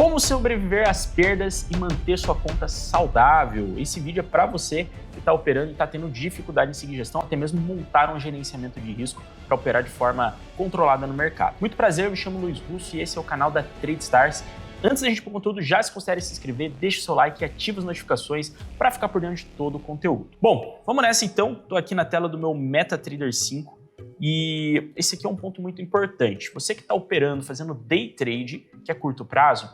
Como sobreviver às perdas e manter sua conta saudável? Esse vídeo é para você que está operando e está tendo dificuldade em seguir gestão, até mesmo montar um gerenciamento de risco para operar de forma controlada no mercado. Muito prazer, eu me chamo Luiz Russo e esse é o canal da TradeStars. Antes da gente ir para o conteúdo, já se considere se inscrever, deixa o seu like e ativa as notificações para ficar por dentro de todo o conteúdo. Bom, vamos nessa então. Estou aqui na tela do meu MetaTrader 5 e esse aqui é um ponto muito importante. Você que está operando, fazendo day trade, que é curto prazo,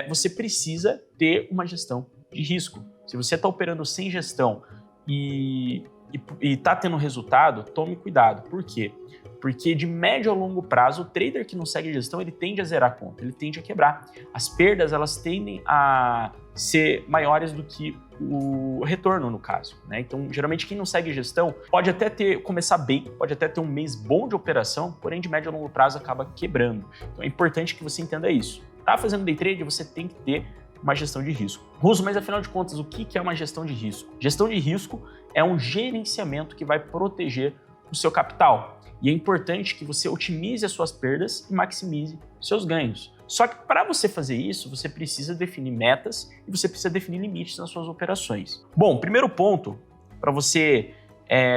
você precisa ter uma gestão de risco. Se você está operando sem gestão e está tendo resultado, tome cuidado. Por quê? Porque de médio a longo prazo, o trader que não segue gestão, ele tende a zerar a conta, ele tende a quebrar. As perdas, elas tendem a ser maiores do que o retorno, no caso, né? Então, geralmente, quem não segue gestão pode até começar bem, pode até ter um mês bom de operação, porém, de médio a longo prazo, acaba quebrando. Então, é importante que você entenda isso. Tá fazendo day trade, você tem que ter uma gestão de risco. Russo, mas afinal de contas, o que é uma gestão de risco? Gestão de risco é um gerenciamento que vai proteger o seu capital. E é importante que você otimize as suas perdas e maximize seus ganhos. Só que para você fazer isso, você precisa definir metas e você precisa definir limites nas suas operações. Bom, primeiro ponto para você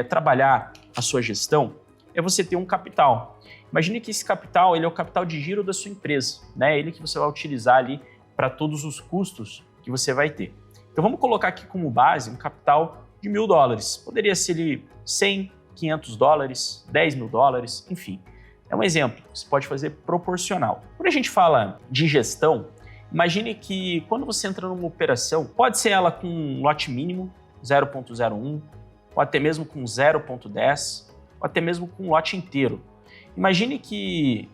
trabalhar a sua gestão é você ter um capital. Imagine que esse capital ele é o capital de giro da sua empresa, né? Ele que você vai utilizar ali para todos os custos que você vai ter. Então vamos colocar aqui como base um capital de $1.000. Poderia ser ele 100, 500 dólares, 10 mil dólares, enfim. É um exemplo, você pode fazer proporcional. Quando a gente fala de gestão, imagine que quando você entra numa operação, pode ser ela com um lote mínimo, 0.01, ou até mesmo com 0.10, ou até mesmo com um lote inteiro. Imagine que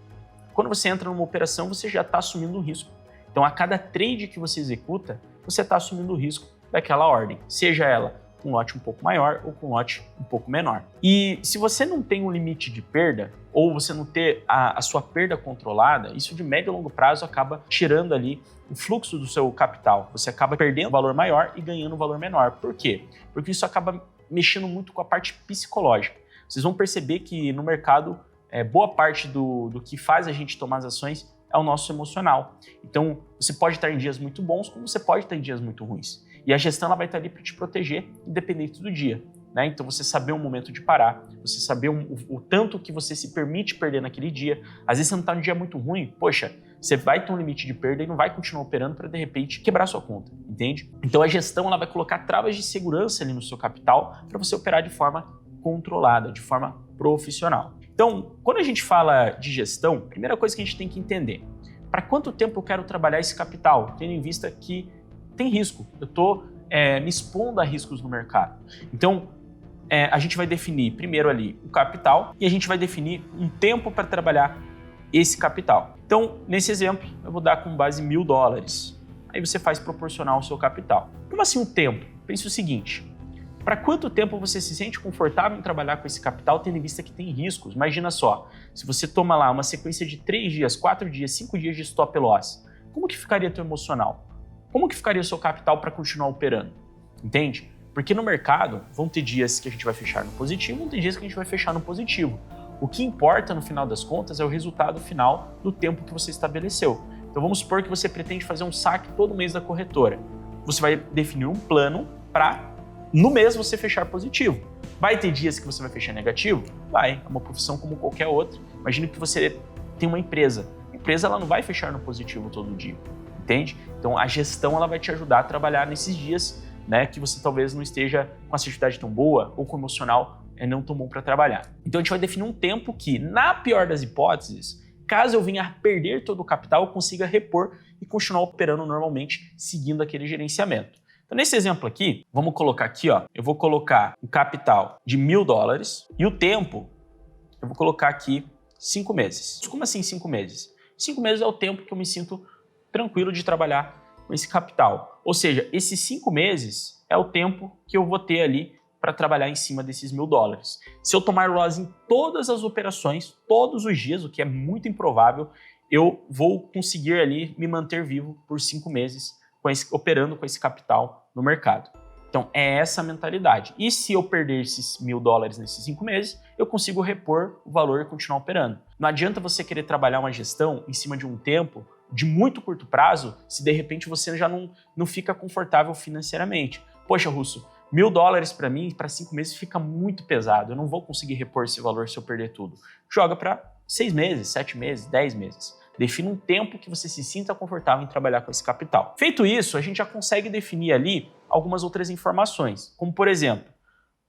quando você entra numa operação, você já está assumindo um risco. Então, a cada trade que você executa, você está assumindo o risco daquela ordem, seja ela com um lote um pouco maior ou com um lote um pouco menor. E se você não tem um limite de perda, ou você não ter a sua perda controlada, isso de médio a longo prazo acaba tirando ali o fluxo do seu capital. Você acaba perdendo um valor maior e ganhando um valor menor. Por quê? Porque isso acaba mexendo muito com a parte psicológica. Vocês vão perceber que no mercado, boa parte do que faz a gente tomar as ações é o nosso emocional. Então, você pode estar em dias muito bons, como você pode estar em dias muito ruins. E a gestão ela vai estar ali para te proteger, independente do dia, né? Então, você saber o momento de parar, você saber o tanto que você se permite perder naquele dia. Às vezes você não está num dia muito ruim, poxa, você vai ter um limite de perda e não vai continuar operando para, de repente, quebrar sua conta, entende? Então, a gestão ela vai colocar travas de segurança ali no seu capital para você operar de forma controlada, de forma profissional. Então, quando a gente fala de gestão, a primeira coisa que a gente tem que entender, para quanto tempo eu quero trabalhar esse capital, tendo em vista que tem risco, eu estou me expondo a riscos no mercado. Então, a gente vai definir primeiro ali o capital e a gente vai definir um tempo para trabalhar esse capital. Então, nesse exemplo, eu vou dar com base $1.000. Aí você faz proporcional ao seu capital. Como assim um tempo? Pense o seguinte, para quanto tempo você se sente confortável em trabalhar com esse capital, tendo em vista que tem riscos? Imagina só, se você toma lá uma sequência de 3 dias, 4 dias, 5 dias de stop loss, como que ficaria teu emocional? Como que ficaria o seu capital para continuar operando? Entende? Porque no mercado vão ter dias que a gente vai fechar no positivo, vão ter dias que a gente vai fechar no positivo. O que importa no final das contas é o resultado final do tempo que você estabeleceu. Então vamos supor que você pretende fazer um saque todo mês da corretora. Você vai definir um plano para no mês você fechar positivo. Vai ter dias que você vai fechar negativo? Vai, é uma profissão como qualquer outra. Imagina que você tem uma empresa. A empresa ela não vai fechar no positivo todo dia, entende? Então a gestão ela vai te ajudar a trabalhar nesses dias, né, que você talvez não esteja com a assertividade tão boa ou com o emocional não tão bom para trabalhar. Então a gente vai definir um tempo que, na pior das hipóteses, caso eu venha a perder todo o capital, eu consiga repor e continuar operando normalmente, seguindo aquele gerenciamento. Então, nesse exemplo aqui, vamos colocar aqui, ó, eu vou colocar um capital de $1.000 e o tempo, eu vou colocar aqui 5 meses. Como assim 5 meses? 5 meses é o tempo que eu me sinto tranquilo de trabalhar com esse capital. Ou seja, esses 5 meses é o tempo que eu vou ter ali para trabalhar em cima desses $1.000. Se eu tomar loss em todas as operações, todos os dias, o que é muito improvável, eu vou conseguir ali me manter vivo por 5 meses, operando com esse capital no mercado. Então, é essa a mentalidade. E se eu perder esses $1.000 nesses 5 meses, eu consigo repor o valor e continuar operando. Não adianta você querer trabalhar uma gestão em cima de um tempo de muito curto prazo se de repente você já não fica confortável financeiramente. Poxa, Russo, $1.000 para mim, para 5 meses fica muito pesado, eu não vou conseguir repor esse valor se eu perder tudo. Joga para 6 meses, 7 meses, 10 meses. Defina um tempo que você se sinta confortável em trabalhar com esse capital. Feito isso, a gente já consegue definir ali algumas outras informações, como por exemplo,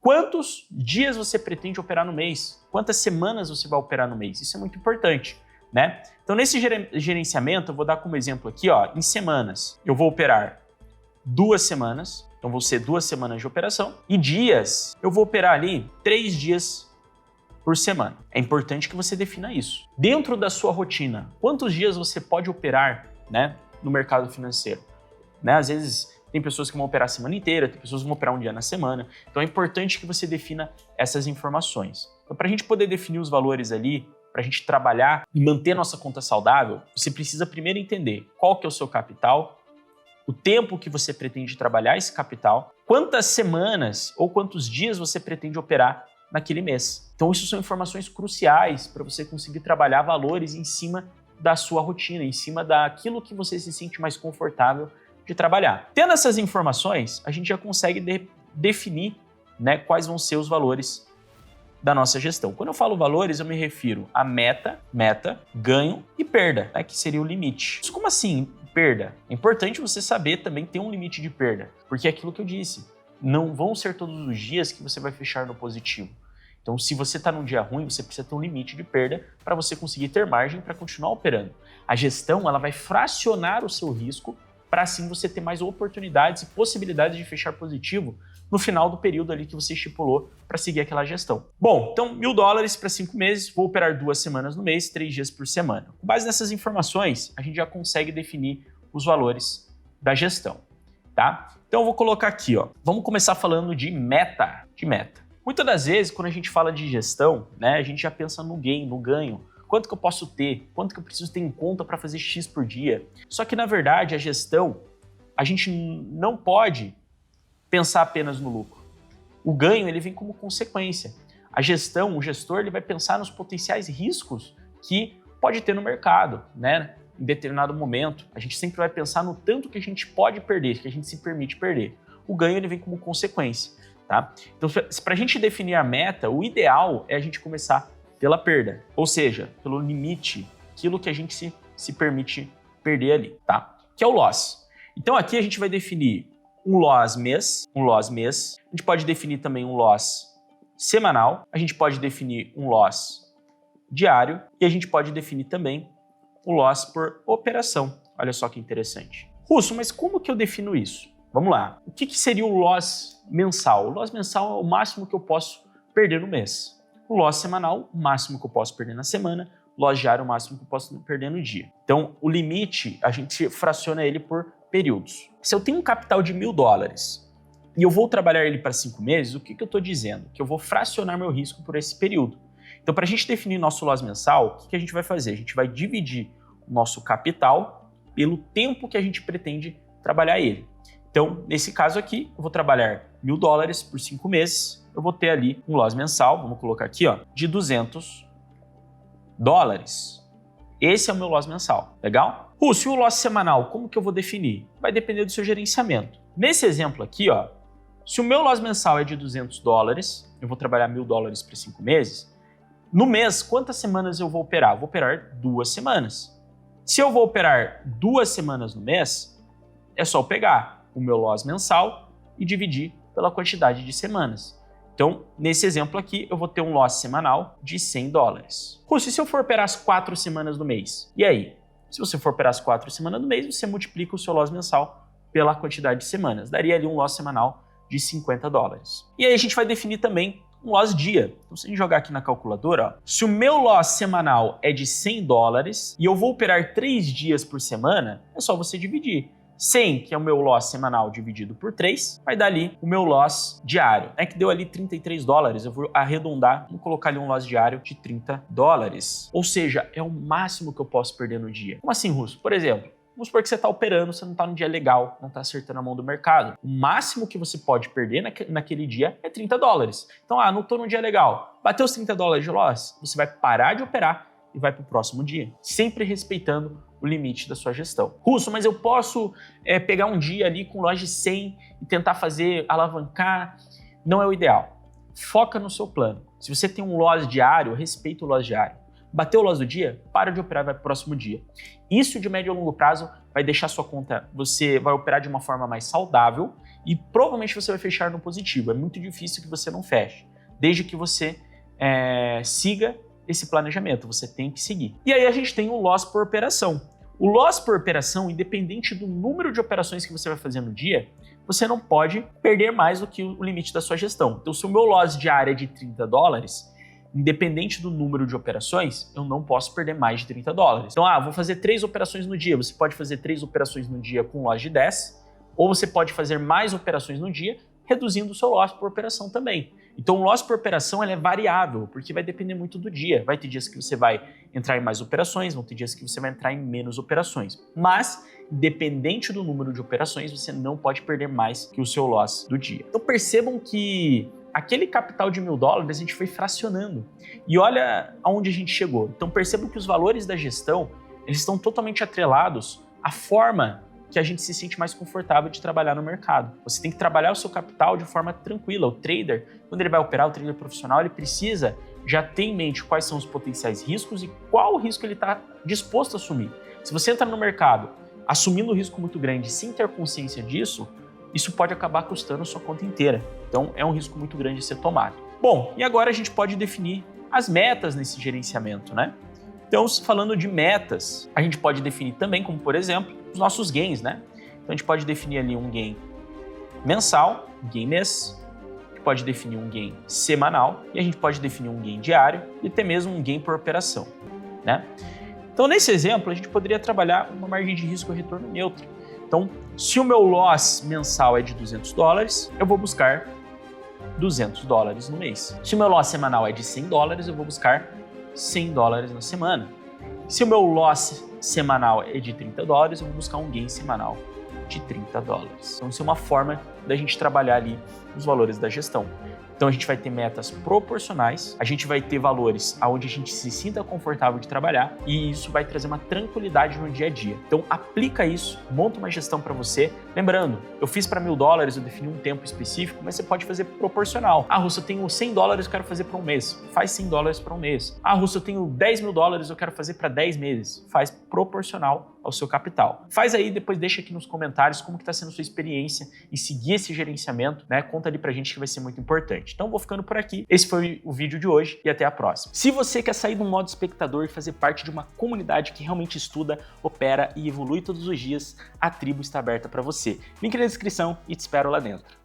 quantos dias você pretende operar no mês? Quantas semanas você vai operar no mês? Isso é muito importante, né? Então, nesse gerenciamento, eu vou dar como exemplo aqui, ó, em semanas. Eu vou operar 2 semanas, então vão ser 2 semanas de operação. E dias, eu vou operar ali 3 dias por semana. É importante que você defina isso. Dentro da sua rotina, quantos dias você pode operar, né, no mercado financeiro? Né? Às vezes tem pessoas que vão operar a semana inteira, tem pessoas que vão operar um dia na semana. Então é importante que você defina essas informações. Então, para a gente poder definir os valores ali, para a gente trabalhar e manter nossa conta saudável, você precisa primeiro entender qual que é o seu capital, o tempo que você pretende trabalhar esse capital, quantas semanas ou quantos dias você pretende operar naquele mês. Então isso são informações cruciais para você conseguir trabalhar valores em cima da sua rotina, em cima daquilo que você se sente mais confortável de trabalhar. Tendo essas informações, a gente já consegue definir, né, quais vão ser os valores da nossa gestão. Quando eu falo valores, eu me refiro a meta, ganho e perda, né, que seria o limite. Isso como assim, perda? É importante você saber também ter um limite de perda, porque é aquilo que eu disse, não vão ser todos os dias que você vai fechar no positivo. Então, se você está num dia ruim, você precisa ter um limite de perda para você conseguir ter margem para continuar operando. A gestão, ela vai fracionar o seu risco para assim você ter mais oportunidades e possibilidades de fechar positivo no final do período ali que você estipulou para seguir aquela gestão. Bom, então $1.000 para 5 meses, vou operar 2 semanas no mês, 3 dias por semana. Com base nessas informações, a gente já consegue definir os valores da gestão, tá? Então eu vou colocar aqui, ó. Vamos começar falando de meta. Muitas das vezes, quando a gente fala de gestão, né, a gente já pensa no gain, no ganho. Quanto que eu posso ter? Quanto que eu preciso ter em conta para fazer X por dia? Só que, na verdade, a gestão, a gente não pode pensar apenas no lucro. O ganho, ele vem como consequência. A gestão, o gestor, ele vai pensar nos potenciais riscos que pode ter no mercado, né? Em determinado momento. A gente sempre vai pensar no tanto que a gente pode perder, que a gente se permite perder. O ganho, ele vem como consequência, tá? Então, para a gente definir a meta, o ideal é a gente começar pela perda, ou seja, pelo limite, aquilo que a gente se permite perder ali, tá? Que é o loss. Então aqui a gente vai definir um loss mês, a gente pode definir também um loss semanal, a gente pode definir um loss diário e a gente pode definir também o loss por operação. Olha só que interessante. Russo, mas como que eu defino isso? Vamos lá. O que seria o loss mensal? O loss mensal é o máximo que eu posso perder no mês. O loss semanal, o máximo que eu posso perder na semana. O loss diário, o máximo que eu posso perder no dia. Então, o limite, a gente fraciona ele por períodos. Se eu tenho um capital de $1.000 e eu vou trabalhar ele para 5 meses, o que eu estou dizendo? Que eu vou fracionar meu risco por esse período. Então, para a gente definir nosso loss mensal, o que a gente vai fazer? A gente vai dividir o nosso capital pelo tempo que a gente pretende trabalhar ele. Então, nesse caso aqui, eu vou trabalhar $1.000 por 5 meses, eu vou ter ali um loss mensal, vamos colocar aqui, ó, de $200. Esse é o meu loss mensal, legal? Russo, e o loss semanal, como que eu vou definir? Vai depender do seu gerenciamento. Nesse exemplo aqui, ó, se o meu loss mensal é de $200, eu vou trabalhar $1.000 por 5 meses, no mês, quantas semanas eu vou operar? Eu vou operar 2 semanas. Se eu vou operar 2 semanas no mês, é só eu pegar o meu loss mensal e dividir pela quantidade de semanas. Então, nesse exemplo aqui, eu vou ter um loss semanal de $100. Russo, e se eu for operar as 4 semanas do mês? E aí? Se você for operar as 4 semanas do mês, você multiplica o seu loss mensal pela quantidade de semanas. Daria ali um loss semanal de $50. E aí a gente vai definir também um loss dia. Então, se a gente jogar aqui na calculadora, ó, se o meu loss semanal é de $100 e eu vou operar 3 dias por semana, é só você dividir. 100, que é o meu loss semanal dividido por 3, vai dar ali o meu loss diário, né, que deu ali $33. Eu vou arredondar, vou colocar ali um loss diário de $30. Ou seja, é o máximo que eu posso perder no dia. Como assim, Russo? Por exemplo, vamos supor que você está operando, você não está no dia legal, não está acertando a mão do mercado. O máximo que você pode perder naquele dia é $30. Então, não estou no dia legal. Bateu os $30 de loss, você vai parar de operar e vai para o próximo dia, sempre respeitando o limite da sua gestão. Russo, mas eu posso pegar um dia ali com loja de 100 e tentar fazer, alavancar? Não é o ideal. Foca no seu plano. Se você tem um loss diário, respeita o loss diário. Bateu o loss do dia? Para de operar e vai para o próximo dia. Isso de médio a longo prazo vai deixar sua conta, você vai operar de uma forma mais saudável e provavelmente você vai fechar no positivo. É muito difícil que você não feche, desde que você siga esse planejamento, você tem que seguir. E aí a gente tem o loss por operação. O loss por operação, independente do número de operações que você vai fazer no dia, você não pode perder mais do que o limite da sua gestão. Então, se o meu loss diário é de $30, independente do número de operações, eu não posso perder mais de $30. Então, vou fazer 3 operações no dia. Você pode fazer 3 operações no dia com loss de 10, ou você pode fazer mais operações no dia, reduzindo o seu loss por operação também. Então, o loss por operação é variável, porque vai depender muito do dia. Vai ter dias que você vai entrar em mais operações, vão ter dias que você vai entrar em menos operações. Mas, independente do número de operações, você não pode perder mais que o seu loss do dia. Então, percebam que aquele capital de $1.000 a gente foi fracionando. E olha aonde a gente chegou. Então, percebam que os valores da gestão, eles estão totalmente atrelados à forma que a gente se sente mais confortável de trabalhar no mercado. Você tem que trabalhar o seu capital de forma tranquila. O trader, quando ele vai operar, o trader profissional, ele precisa já ter em mente quais são os potenciais riscos e qual o risco ele está disposto a assumir. Se você entra no mercado assumindo um risco muito grande sem ter consciência disso, isso pode acabar custando a sua conta inteira. Então, é um risco muito grande a ser tomado. Bom, e agora a gente pode definir as metas nesse gerenciamento, né? Então, falando de metas, a gente pode definir também, como por exemplo, os nossos gains, né? Então, a gente pode definir ali um gain mensal, um gain mês, a gente pode definir um gain semanal e a gente pode definir um gain diário e até mesmo um gain por operação, né? Então, nesse exemplo, a gente poderia trabalhar uma margem de risco retorno neutro. Então, se o meu loss mensal é de $200, eu vou buscar $200 no mês. Se o meu loss semanal é de $100, eu vou buscar $100 na semana. Se o meu loss semanal é de $30, eu vou buscar um gain semanal de $30. Então, isso é uma forma da gente trabalhar ali os valores da gestão. Então, a gente vai ter metas proporcionais, a gente vai ter valores onde a gente se sinta confortável de trabalhar e isso vai trazer uma tranquilidade no dia a dia. Então, aplica isso, monta uma gestão para você. Lembrando, eu fiz para $1.000, eu defini um tempo específico, mas você pode fazer proporcional. Russo, eu tenho $100, eu quero fazer para um mês. Faz $100 para um mês. Russo, eu tenho $10.000, eu quero fazer para 10 meses. Faz proporcional ao seu capital. Faz aí, depois deixa aqui nos comentários como que está sendo a sua experiência em seguir esse gerenciamento, né? Conta ali pra gente que vai ser muito importante. Então, vou ficando por aqui. Esse foi o vídeo de hoje e até a próxima. Se você quer sair do modo espectador e fazer parte de uma comunidade que realmente estuda, opera e evolui todos os dias, a tribo está aberta para você. Link na descrição e te espero lá dentro.